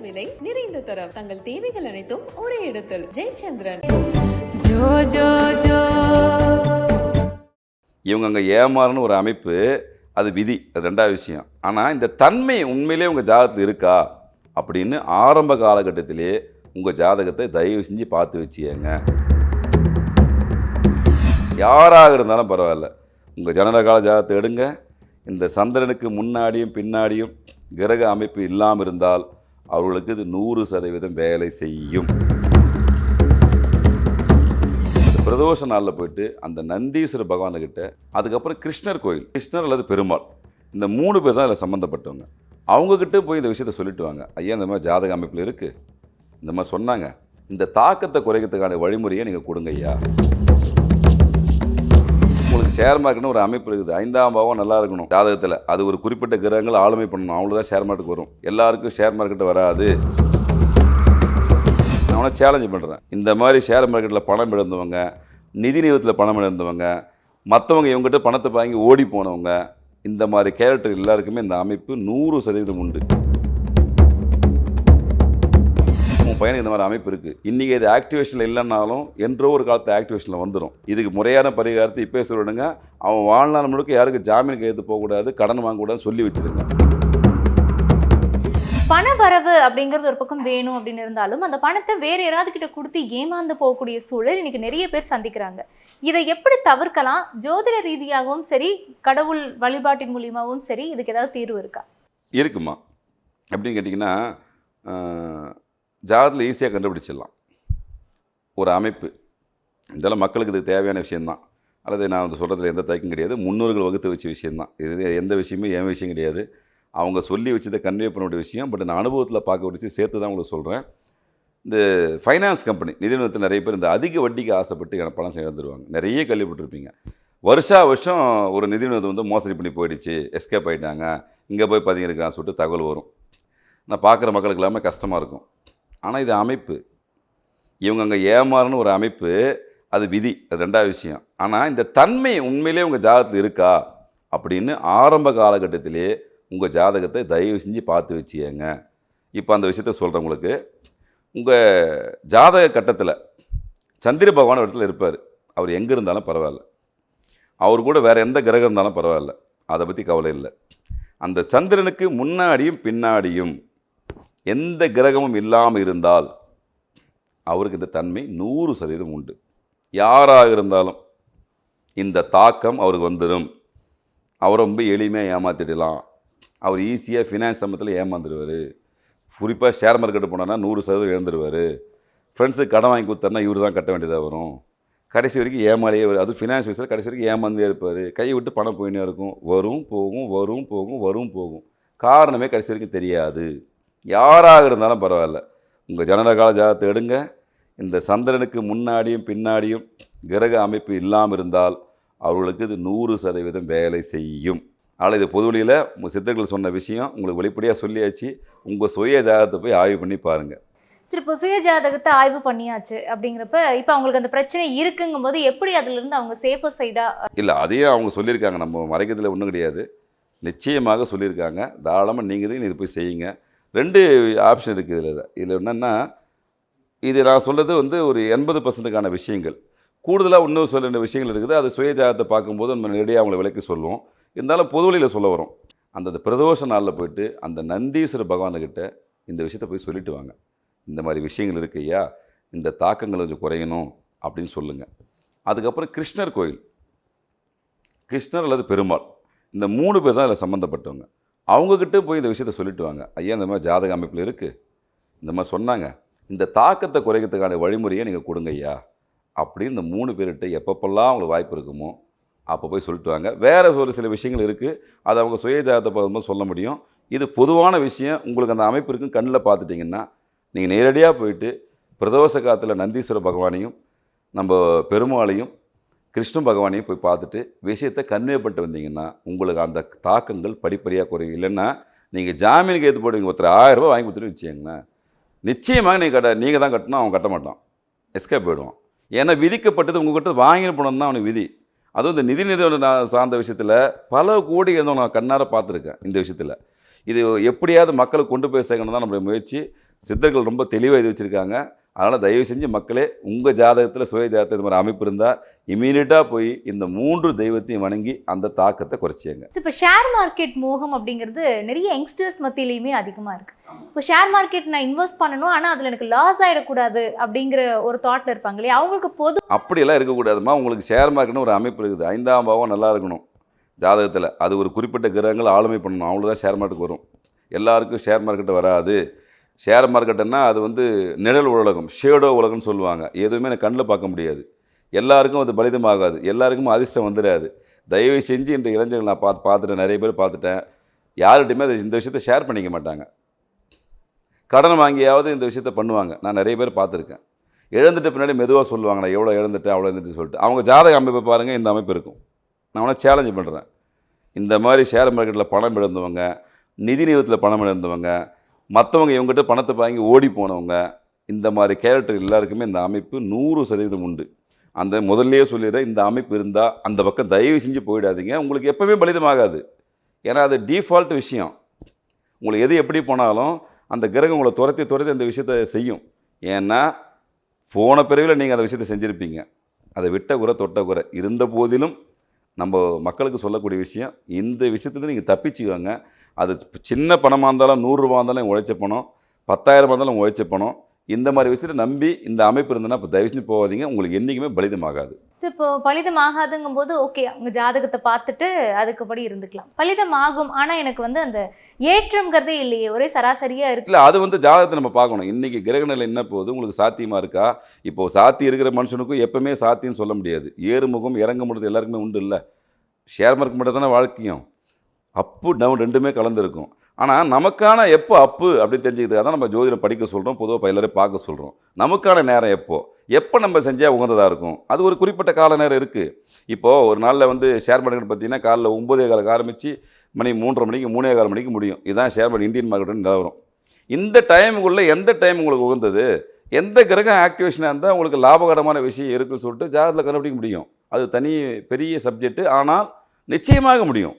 விலை, நிறைந்த தரம். தங்கள் தேவைகள் அனைத்தும் ஒரே இடத்தில். ஜெயச்சந்திரன். இவங்க அங்கே ஏமாறுன்னு ஒரு அமைப்பு, அது விதி, அது ரெண்டாவது விஷயம். ஆனால் இந்த தன்மை உண்மையிலே உங்கள் ஜாதகத்தில் இருக்கா அப்படின்னு ஆரம்ப காலகட்டத்திலே உங்கள் ஜாதகத்தை தயவு செஞ்சு பார்த்து வச்சுக்கங்க. யாராக இருந்தாலும் பரவாயில்ல, உங்கள் ஜனனகால ஜாதகத்தை எடுங்க. இந்த சந்திரனுக்கு முன்னாடியும் பின்னாடியும் கிரக அமைப்பு இல்லாமல் இருந்தால் அவர்களுக்கு இது 100% வேலை செய்யும். பிரதோஷ நாளில் போயிட்டு அந்த நந்தீஸ்வர பகவான்கிட்ட, அதுக்கப்புறம் கிருஷ்ணர் கோயில், கிருஷ்ணர் அல்லது பெருமாள், இந்த 3 பேர் தான் இதில் சம்மந்தப்பட்டவங்க. அவங்கக்கிட்ட போய் இந்த விஷயத்தை சொல்லிட்டு வாங்க. ஐயா, இந்த மாதிரி ஜாதக அமைப்பில் இருக்குது, இந்த மாதிரி சொன்னாங்க, இந்த தாக்கத்தை குறைக்கிறதுக்கான வழிமுறையை நீங்கள் கொடுங்க ஐயா. உங்களுக்கு ஷேர் மார்க்கெட்னு ஒரு அமைப்பு இருக்குது. 5ஆம் பாவம் நல்லா இருக்கணும் ஜாதகத்தில், அது ஒரு குறிப்பிட்ட கிரகங்கள் ஆளுமை பண்ணணும், அவ்வளோதான் ஷேர் மார்க்கெட்டுக்கு வரும். எல்லாருக்கும் ஷேர் மார்க்கெட்டு வராது. நான் அவனை சேலஞ்சு பண்ணுறேன். இந்த மாதிரி ஷேர் மார்க்கெட்டில் பணம் இழந்தவங்க, நிதி நிறுவனத்தில் பணம் இழந்தவங்க, மற்றவங்க இவங்ககிட்ட பணத்தை வாங்கி ஓடி போனவங்க, இந்த மாதிரி கேரக்டர் எல்லாருக்குமே இந்த அமைப்பு 100% உண்டு. உங்கள் பையனுக்கு இந்த மாதிரி அமைப்பு இருக்குது. இன்றைக்கி இது ஆக்டிவேஷனில் இல்லைன்னாலும் என்றோ ஒரு காலத்து ஆக்டிவேஷனில் வந்துடும். இதுக்கு முறையான பரிகாரத்தை இப்போ சொல்லிடுங்க. அவன் வாழ்நாள் முழுக்க யாருக்கு ஜாமீன் கையெழுத்து போகக்கூடாது, கடன் வாங்கக்கூடாதுன்னு சொல்லி வச்சுருங்க. பண வரவு அப்படிங்கிறது ஒரு பக்கம் வேணும் அப்படின்னு இருந்தாலும் அந்த பணத்தை வேற யாராவது கிட்ட கொடுத்து ஏமாந்து போகக்கூடிய சூழல் இன்னைக்கு நிறைய பேர் சந்திக்கிறாங்க. இதை எப்படி தவிர்க்கலாம்? ஜோதிட ரீதியாகவும் சரி, கடவுள் வழிபாட்டின் மூலியமாகவும் சரி, இதுக்கு ஏதாவது தீர்வு இருக்கா? இருக்குமா அப்படின்னு கேட்டிங்கன்னா, ஜாதகத்தில் ஈஸியாக கண்டுபிடிச்சிடலாம் ஒரு அமைப்பு. இதெல்லாம் மக்களுக்கு இது தேவையான விஷயந்தான். அல்லது நான் வந்து சொல்கிறதுல எந்த தயக்கம் கிடையாது. முன்னோர்கள் வகுத்து வச்ச விஷயந்தான். இது எந்த விஷயமே என் விஷயம் கிடையாது. அவங்க சொல்லி வச்சதை கன்வே பண்ண விஷயம். பட் நான் அனுபவத்தில் பார்க்க ஒரு விஷயம் சேர்த்து தான் உங்களுக்கு சொல்கிறேன். இந்த ஃபைனான்ஸ் கம்பெனி, நிதி நிறுவனத்தில் நிறைய பேர் இந்த அதிக வட்டிக்கு ஆசைப்பட்டு எனக்கு பணம் இழந்துருவாங்க. நிறைய கேள்விப்பட்டிருப்பீங்க. வருஷம் ஒரு நிதி நிறுவனத்தை வந்து மோசடி பண்ணி போயிடுச்சு, எஸ்கேப் ஆகிட்டாங்க, இங்கே போய் பதுங்கிருக்கான்னு சொல்லிட்டு தகவல் வரும். நான் பார்க்குற மக்களுக்கு எல்லாமே கஷ்டமாக இருக்கும். ஆனால் இது அமைப்பு, இவங்க அங்கே ஏமாறுன்னு ஒரு அமைப்பு, அது விதி, அது ரெண்டாவது விஷயம். ஆனால் இந்த தன்மை உண்மையிலே உங்கள் ஜாதகத்தில் இருக்கா அப்படின்னு ஆரம்ப காலகட்டத்திலே உங்கள் ஜாதகத்தை தயவு செஞ்சு பார்த்து வச்சுக்கங்க. இப்போ அந்த விஷயத்த சொல்கிறவங்களுக்கு, உங்கள் ஜாதக கட்டத்தில் சந்திர பகவான் இடத்துல இருப்பார். அவர் எங்கே இருந்தாலும் பரவாயில்ல, அவர் கூட வேறு எந்த கிரகம் இருந்தாலும் பரவாயில்ல, அதை பற்றி கவலை இல்லை. அந்த சந்திரனுக்கு முன்னாடியும் பின்னாடியும் எந்த கிரகமும் இல்லாமல் இருந்தால் அவருக்கு இந்த தன்மை 100% உண்டு. யாராக இருந்தாலும் இந்த தாக்கம் அவருக்கு வந்துடும். அவரை ரொம்ப எளிமையாக ஏமாற்றிடலாம். அவர் ஈஸியாக ஃபினான்ஸ் சம்பளத்தில் ஏமாந்துடுவார். குறிப்பாக ஷேர் மார்க்கெட்டு போனான்னா 100% இழந்துருவார். ஃப்ரெண்ட்ஸுக்கு கடன் வாங்கி கொடுத்தாருன்னா இவர் தான் கட்ட வேண்டியதாக வரும். கடைசி வரைக்கும் ஏமாலியே வரும். அது ஃபினான்ஸ் விஷயத்தில் கடைசி வரைக்கும் ஏமாந்தே இருப்பார். கையை விட்டு பணம் போயினே இருக்கும். வரும் போகும், வரும் போகும், வரும் போகும். காரணமே கடைசி வரைக்கும் தெரியாது. யாராக இருந்தாலும் பரவாயில்ல, உங்கள் ஜனனகால ஜாதகத்தை எடுங்க. இந்த சந்திரனுக்கு முன்னாடியும் பின்னாடியும் கிரக அமைப்பு இல்லாமல் இருந்தால் அவர்களுக்கு இது 100% வேலை செய்யும். ஆனால் இது பொதுவெளியில் உங்கள் சித்தர்கள் சொன்ன விஷயம் உங்களுக்கு வெளிப்படையாக சொல்லியாச்சு. உங்கள் சுய ஜாதகத்தை போய் ஆய்வு பண்ணி பாருங்கள். சரி, இப்போ சுய ஜாதகத்தை ஆய்வு பண்ணியாச்சு அப்படிங்கிறப்ப இப்போ அவங்களுக்கு அந்த பிரச்சனை இருக்குங்கும் போது எப்படி அதிலிருந்து அவங்க சேஃபர் சைடாக? இல்லை, அதையும் அவங்க சொல்லியிருக்காங்க. நம்ம மறைக்கிறதுல ஒன்றும் கிடையாது, நிச்சயமாக சொல்லியிருக்காங்க. தாராளமாக நீங்கள் இது போய் செய்யுங்க. 2 ஆப்ஷன் இருக்குது இதில். இதில் என்னென்னா, இது நான் சொல்கிறது வந்து ஒரு 80%க்கான விஷயங்கள். கூடுதலாக இன்னும் சொல்ல வேண்டிய விஷயங்கள் இருக்குது. அது சுய ஜாதகத்தை பார்க்கும்போது நம்ம நேரடியாக அவங்களை விளக்கி சொல்லுவோம். இருந்தாலும் பொதுவெளியில் சொல்ல வரும். அந்த பிரதோஷ நாளில் போயிட்டு அந்த நந்தீஸ்வர பகவான்கிட்ட இந்த விஷயத்தை போய் சொல்லிட்டு வாங்க. இந்த மாதிரி விஷயங்கள் இருக்கு ஐயா, இந்த தாக்கங்கள் கொஞ்சம் குறையணும் அப்படின்னு சொல்லுங்கள். அதுக்கப்புறம் கிருஷ்ணர் கோயில், கிருஷ்ணர் அல்லது பெருமாள், இந்த 3 பேர் தான் இதில் சம்மந்தப்பட்டவங்க. அவங்கக்கிட்ட போய் இந்த விஷயத்தை சொல்லிட்டு வாங்க. ஐயா, இந்த மாதிரி ஜாதக அமைப்பில் இருக்குது, இந்த மாதிரி சொன்னாங்க, இந்த தாக்கத்தை குறைக்கிறதுக்கான வழிமுறையை நீங்கள் கொடுங்க ஐயா அப்படின்னு இந்த 3 பேர்கிட்ட எப்பப்பெல்லாம் அவங்களுக்கு வாய்ப்பு இருக்குமோ அப்போ போய் சொல்லிட்டு வாங்க. வேறு ஒரு சில விஷயங்கள் இருக்குது, அதை அவங்க சுய ஜாதகத்தை பார்க்கும்போது சொல்ல முடியும். இது பொதுவான விஷயம். உங்களுக்கு அந்த அமைப்பு இருக்குன்னு கண்ணில் பார்த்துட்டிங்கன்னா நீங்கள் நேரடியாக போயிட்டு பிரதோஷ காலத்தில் நந்தீஸ்வர பகவானையும் நம்ம பெருமாளையும் கிருஷ்ண பகவானையும் போய் பார்த்துட்டு விஷயத்தை கன்வே பண்ணிட்டு வந்தீங்கன்னா உங்களுக்கு அந்த தாக்கங்கள் படிப்படியாக குறையும். இல்லைன்னா நீங்கள் ஜாமீனுக்கு ஏற்று போடுவீங்க. ஒருத்தர் 1000 ரூபா வாங்கி கொடுத்துட்டு வச்சுக்கோங்களேன், நிச்சயமாக நீங்கள் தான் கட்டணும், அவன் கட்ட மாட்டான், எஸ்கேப் போயிடுவான். ஏன்னா விதிக்கப்பட்டது உங்கள்கிட்ட வாங்கின பணம் தான் அவனுக்கு விதி. அதுவும் இந்த நிதி நிறுவனம் சார்ந்த விஷயத்தில் பல கோடி இருந்தவங்க நான் கண்ணார பார்த்துருக்கேன். இந்த விஷயத்தில் இது எப்படியாவது மக்களுக்கு கொண்டு போய் சேர்க்கணும் தான் நம்மளுடைய முயற்சி. சித்தர்கள் ரொம்ப தெளிவாக இது வச்சுருக்காங்க. அதனால் தயவு செஞ்சு மக்களே உங்கள் ஜாதகத்தில் சுய ஜாதகத்தில் இது மாதிரி அமைப்பு இருந்தால் இமீடியட்டாக போய் இந்த 3 தெய்வத்தையும் வணங்கி அந்த தாக்கத்தை குறைச்சிங்க. இப்போ ஷேர் மார்க்கெட் மோகம் அப்படிங்கிறது நிறைய யங்ஸ்டர்ஸ் மத்தியிலையுமே அதிகமாக இருக்குது. இப்போ ஷேர் மார்க்கெட் நான் இன்வெஸ்ட் பண்ணணும், ஆனால் அதில் எனக்கு லாஸ் ஆகிடக்கூடாது அப்படிங்கிற ஒரு தாட்டில் இருப்பாங்க இல்லையா, அவங்களுக்கு பொது அப்படியெல்லாம் இருக்கக்கூடாதுமா. உங்களுக்கு ஷேர் மார்க்கெட்னு ஒரு அமைப்பு இருக்குது. 5ஆம் பாவம் நல்லா இருக்கணும் ஜாதகத்தில். அது ஒரு குறிப்பிட்ட கிரகங்கள் ஆளுமை பண்ணணும், அவ்வளோதான் ஷேர் மார்க்கெட்டுக்கு வரும். எல்லாருக்கும் ஷேர் மார்க்கெட்டு வராது. ஷேர் மார்க்கெட்டுன்னா அது வந்து நிழல் உலகம், ஷேடோ உலகம்னு சொல்லுவாங்க. எதுவுமே எனக்கு கண்ணில் பார்க்க முடியாது. எல்லாருக்கும் அது பலிதமாகாது, எல்லாருக்கும் அதிர்ஷ்டம் வந்துடாது. தயவு செஞ்சு இந்த இளைஞர்கள் நான் பார்த்துட்டேன், நிறைய பேர் பார்த்துட்டேன். யார்கிட்டையுமே அது இந்த விஷயத்தை ஷேர் பண்ணிக்க மாட்டாங்க. கடன் வாங்கியாவது இந்த விஷயத்த பண்ணுவாங்க. நான் நிறைய பேர் பார்த்துருக்கேன். இழந்துட்ட பின்னாடி மெதுவாக சொல்லுவாங்க, நான் எவ்வளோ இழந்துட்டேன் அவ்வளோ இருந்துட்டு சொல்லிட்டு. அவங்க ஜாதக அமைப்பை பாருங்கள், இந்த அமைப்பு இருக்கும். நான் வேணால் சேலஞ்சு பண்ணுறேன். இந்த மாதிரி ஷேர் மார்க்கெட்டில் பணம் இழந்தவங்க, நிதி நிறுவனத்தில் பணம் இழந்தவங்க, மற்றவங்க இவங்ககிட்ட பணத்தை வாங்கி ஓடி போனவங்க, இந்த மாதிரி கேரக்டர் எல்லாருக்குமே இந்த அமைப்பு 100% உண்டு. அந்த முதல்லையே சொல்லிடுறேன், இந்த அமைப்பு இருந்தால் அந்த பக்கம் தயவு செஞ்சு போயிடாதீங்க. உங்களுக்கு எப்போவுமே பலிதமாகாது. ஏன்னா அது டிஃபால்ட் விஷயம். உங்களுக்கு எது எப்படி போனாலும் அந்த கிரகம் உங்களை துரத்தி அந்த விஷயத்தை செய்யும். ஏன்னா போன பிறவியில் நீங்கள் அந்த விஷயத்தை செஞ்சுருப்பீங்க. அதை விட்ட குறை தொட்ட குறை இருந்த போதிலும் நம்ம மக்களுக்கு சொல்லக்கூடிய விஷயம், இந்த விஷயத்துலேருந்து நீங்கள் தப்பிச்சுக்கோங்க. அது சின்ன பணமாக இருந்தாலும் 100 ரூபா இருந்தாலும் உழைச்ச பணம், 10,000 இருந்தாலும் உழைச்ச பணம், இந்த மாதிரி விஷயத்தை நம்பி இந்த அமைப்பு இருந்ததுன்னா இப்போ தயவு செஞ்சு போகாதீங்க. உங்களுக்கு என்றைக்குமே பலிதமாகாது. இப்போ பலிதமாகாதுங்கும் போது ஓகே, அவங்க ஜாதகத்தை பார்த்துட்டு அதுக்குப்படி இருந்துக்கலாம். பலிதமாகும், ஆனால் எனக்கு வந்து அந்த ஏற்றம்ங்கிறதே இல்லையே, ஒரே சராசரியாக இருக்கு. இல்லை, அது வந்து ஜாதகத்தை நம்ம பார்க்கணும். இன்றைக்கி கிரகநிலை என்ன போகுது, உங்களுக்கு சாத்தியமாக இருக்கா? இப்போது சாத்தி இருக்கிற மனுஷனுக்கும் எப்பவுமே சாத்தியம் சொல்ல முடியாது. ஏறுமுகம் இறங்க முடியாது எல்லாருக்குமே உண்டு இல்லை. ஷேர் மார்க்கெட் மட்டும் தானே வாழ்க்கையும். அப்பு டவுன் ரெண்டுமே கலந்துருக்கும். ஆனால் நமக்கான எப்போ அப்பு அப்படின்னு தெரிஞ்சுக்கிறதுக்காக தான் நம்ம ஜோதிடம் படிக்க சொல்கிறோம், பொதுவாக எல்லோரையும் பார்க்க சொல்கிறோம். நமக்கான நேரம் எப்போ நம்ம செஞ்சால் உகந்ததாக இருக்கும், அது ஒரு குறிப்பிட்ட கால நேரம் இருக்குது. இப்போது ஒரு நாளில் வந்து ஷேர் மார்க்கெட் பார்த்திங்கன்னா காலைல 9:15 ஆரம்பித்து மணி 3:30 மணிக்கு 3:15 மணிக்கு முடியும். இதுதான் ஷேர் மார்க்கெட், இந்தியன் மார்க்கெட்டுன்னு நிலவரம். இந்த டைமுக்குள்ளே எந்த டைம் உங்களுக்கு உகந்தது, எந்த கிரகம் ஆக்டிவேஷனாக இருந்தால் உங்களுக்கு லாபகரமான விஷயம் இருக்குன்னு சொல்லிட்டு ஜாதகத்தில் கண்டுபிடிக்க முடியும். அது தனி பெரிய சப்ஜெக்ட்டு. ஆனால் நிச்சயமாக முடியும்.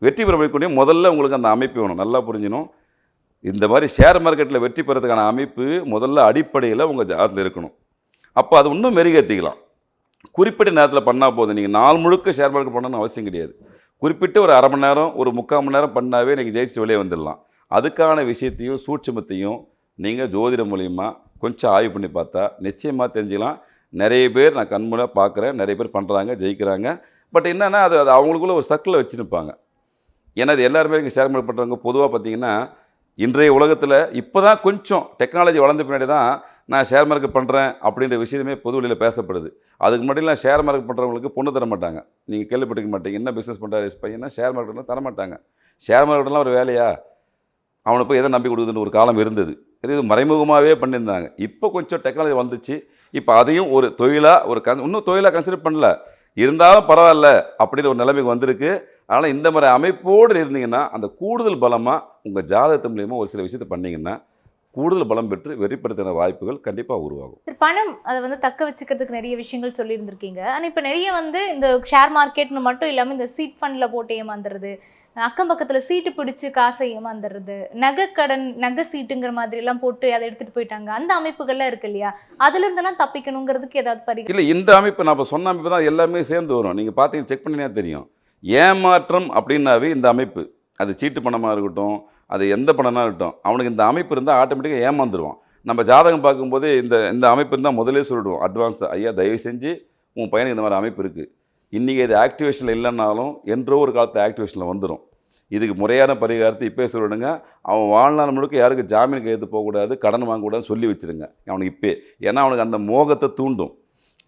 வெற்றி பெற வைக்கக்கூடிய முதல்ல உங்களுக்கு அந்த அமைப்பு வேணும். நல்லா புரிஞ்சிடும். இந்த மாதிரி ஷேர் மார்க்கெட்டில் வெற்றி பெறதுக்கான அமைப்பு முதல்ல அடிப்படையில் உங்கள் ஜாதகத்தில் இருக்கணும். அப்போ அது இன்னும் மெருகேற்றிக்கலாம். குறிப்பிட்ட நேரத்தில் பண்ணால் போதும். நீங்கள் நாள் முழுக்க ஷேர் மார்க்கெட் பண்ணணும்னு அவசியம் கிடையாது. குறிப்பிட்டு ஒரு 1/2 மணி நேரம், ஒரு 3/4 மணி நேரம் பண்ணாவே நீங்கள் ஜெயிச்சு வெளியே வந்துடலாம். அதுக்கான விஷயத்தையும் சூட்சுமத்தையும் நீங்கள் ஜோதிடம் மூலிமா கொஞ்சம் ஆய்வு பண்ணி பார்த்தா நிச்சயமாக தெரிஞ்சுக்கலாம். நிறைய பேர் நான் கண்முறை பார்க்குறேன், நிறைய பேர் பண்ணுறாங்க, ஜெயிக்கிறாங்க. பட் என்னென்னா அது அவங்களுக்குள்ள ஒரு சர்க்கிளில் வச்சுருப்பாங்க. ஏன்னா அது எல்லாருமே இங்கே ஷேர் மார்க்கெட் பண்ணுறவங்க பொதுவாக பார்த்திங்கன்னா இன்றைய உலகத்தில் இப்போ தான் கொஞ்சம் டெக்னாலஜி வளர்ந்த பின்னாடி தான் நான் ஷேர் மார்க்கெட் பண்ணுறேன் அப்படின்ற விஷயமே பொது வெளியில் பேசப்படுது. அதுக்கு முன்னாடிலாம் ஷேர் மார்க்கெட் பண்ணுறவங்களுக்கு பொண்ணு தர மாட்டாங்க. நீங்கள் கேள்விப்பட்டிருக்க மாட்டீங்க. என்ன பிஸ்னஸ் பண்ணுறாரு பையனா, ஷேர் மார்க்கெட்லாம் தர மாட்டாங்க. ஷேர் மார்க்கெட்லாம் ஒரு வேலையா, அவனை போய் எதை நம்பி கொடுக்குதுன்னு ஒரு காலம் இருந்தது. இது மறைமுகமாகவே பண்ணியிருந்தாங்க. இப்போ கொஞ்சம் டெக்னாலஜி வந்துச்சு. இப்போ அதையும் ஒரு தொழிலாக இன்னும் தொழிலாக கன்சிடர் பண்ணல, இருந்தாலும் பரவாயில்ல அப்படின்னு ஒரு நிலைமைக்கு வந்திருக்கு. அதனால் இந்த மாதிரி அமைப்போடு இருந்தீங்கன்னா அந்த கூடுதல் பலமாக உங்கள் ஜாதகத்து மூலியமாக ஒரு சில விஷயத்தை பண்ணிங்கன்னா கூடுதல் பலம் பெற்று வெறிப்படுத்தின வாய்ப்புகள் கண்டிப்பாக உருவாகும். பணம் அதை வந்து தக்க வச்சுக்கிறதுக்கு நிறைய விஷயங்கள் சொல்லியிருந்திருக்கீங்க. ஆனால் இப்போ நிறைய வந்து இந்த ஷேர் மார்க்கெட்னு மட்டும் இல்லாமல் இந்த சீட் ஃபண்டில் போட்டு ஏமாந்துடுறது, அக்கம் பக்கத்தில் சீட்டு பிடிச்சி காசை ஏமாந்துடுறது, நகை சீட்டுங்கிற மாதிரிலாம் போட்டு அதை எடுத்துகிட்டு போயிட்டாங்க, அந்த அமைப்புகள்லாம் இருக்கு இல்லையா, அதுலேருந்தெல்லாம் தப்பிக்கணுங்கிறதுக்கு ஏதாவது பரிகாரம்? இல்லை, இந்த அமைப்பு நான் இப்போ சொன்ன அமைப்பு தான் எல்லாமே சேர்ந்து வரும். நீங்கள் பார்த்தீங்கன்னா செக் பண்ணினா தெரியும். ஏமாற்றம் அப்படின்னாவே இந்த அமைப்பு, அது சீட்டு பணமாக இருக்கட்டும், அது எந்த பணமாக இருக்கட்டும், அவனுக்கு இந்த அமைப்பு இருந்தால் ஆட்டோமேட்டிக்காக ஏமாந்துருவான். நம்ம ஜாதகம் பார்க்கும்போது இந்த அமைப்பு இருந்தால் முதலே சொல்லிடுவோம் அட்வான்ஸ், ஐயா தயவு செஞ்சு உன் பையனுக்கு இந்த மாதிரி அமைப்பு இருக்குது, இன்றைக்கி இது ஆக்டிவேஷனில் இல்லைன்னாலும் என்றோ ஒரு காலத்து ஆக்டிவேஷனில் வந்துடும், இதுக்கு முறையான பரிகாரத்தை இப்போ சொல்லிடுங்க. அவன் வாழ்நாள் முழுக்க யாருக்கு ஜாமீன் கையெழுத்து போகக்கூடாது, கடன் வாங்கக்கூடாதுன்னு சொல்லி வச்சுருங்க அவனுக்கு இப்போ. ஏன்னா அவனுக்கு அந்த மோகத்தை தூண்டும்.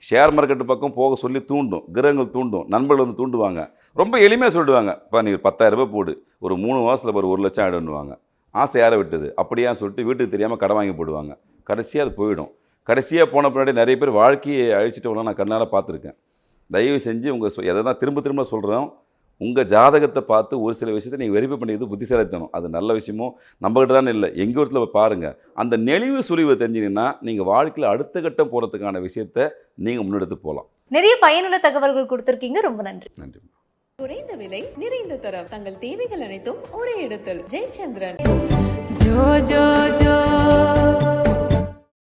ஷேர் மார்க்கெட்டு பக்கம் போக சொல்லி தூண்டும், கிரகங்கள் தூண்டும், நண்பர்கள் வந்து தூண்டுவாங்க. ரொம்ப எளிமையாக சொல்லிடுவாங்க, இப்போ நீ 10,000 ரூபாய் போடு, ஒரு 3 மாதத்தில் ஒரு 1 லட்சம் ஆகிடுவாங்க. ஆசை யாரை விட்டது அப்படியா சொல்லிட்டு வீட்டுக்கு தெரியாமல் கடன் வாங்கி போடுவாங்க. கடைசியாக அது போயிடும். கடைசியாக போன பின்னாடி நிறைய பேர் வாழ்க்கையை அழிச்சிட்டவங்களாம் நான் கண்ணால் பார்த்துருக்கேன். தயவு செஞ்சு உங்கள் எதை தான் திரும்ப சொல்கிறோம், உங்கள் ஜாதகத்தை பார்த்து ஒரு சில விஷயத்தை நீங்கள் வெரிஃபை பண்ணிக்கிறது புத்திசாலித்தனம். அது நல்ல விஷயமோ நம்மகிட்ட தானே இல்லை, எங்கள் இடத்துல பாருங்கள். அந்த நெளிவு சுழிவை தெரிஞ்சிங்கன்னா நீங்கள் வாழ்க்கையில் அடுத்த கட்டம் போகிறதுக்கான விஷயத்தை நீங்கள் முன்னெடுத்து போகலாம். நிறைய பயனுள்ள தகவல்கள் கொடுத்துருக்கீங்க, ரொம்ப நன்றி. நன்றி. குறைந்த விலை நிறைந்த தரம், தங்கள் தேவைகள் அனைத்தும் ஒரே இடத்தில். ஜெயச்சந்திரன். Joe Joe Joe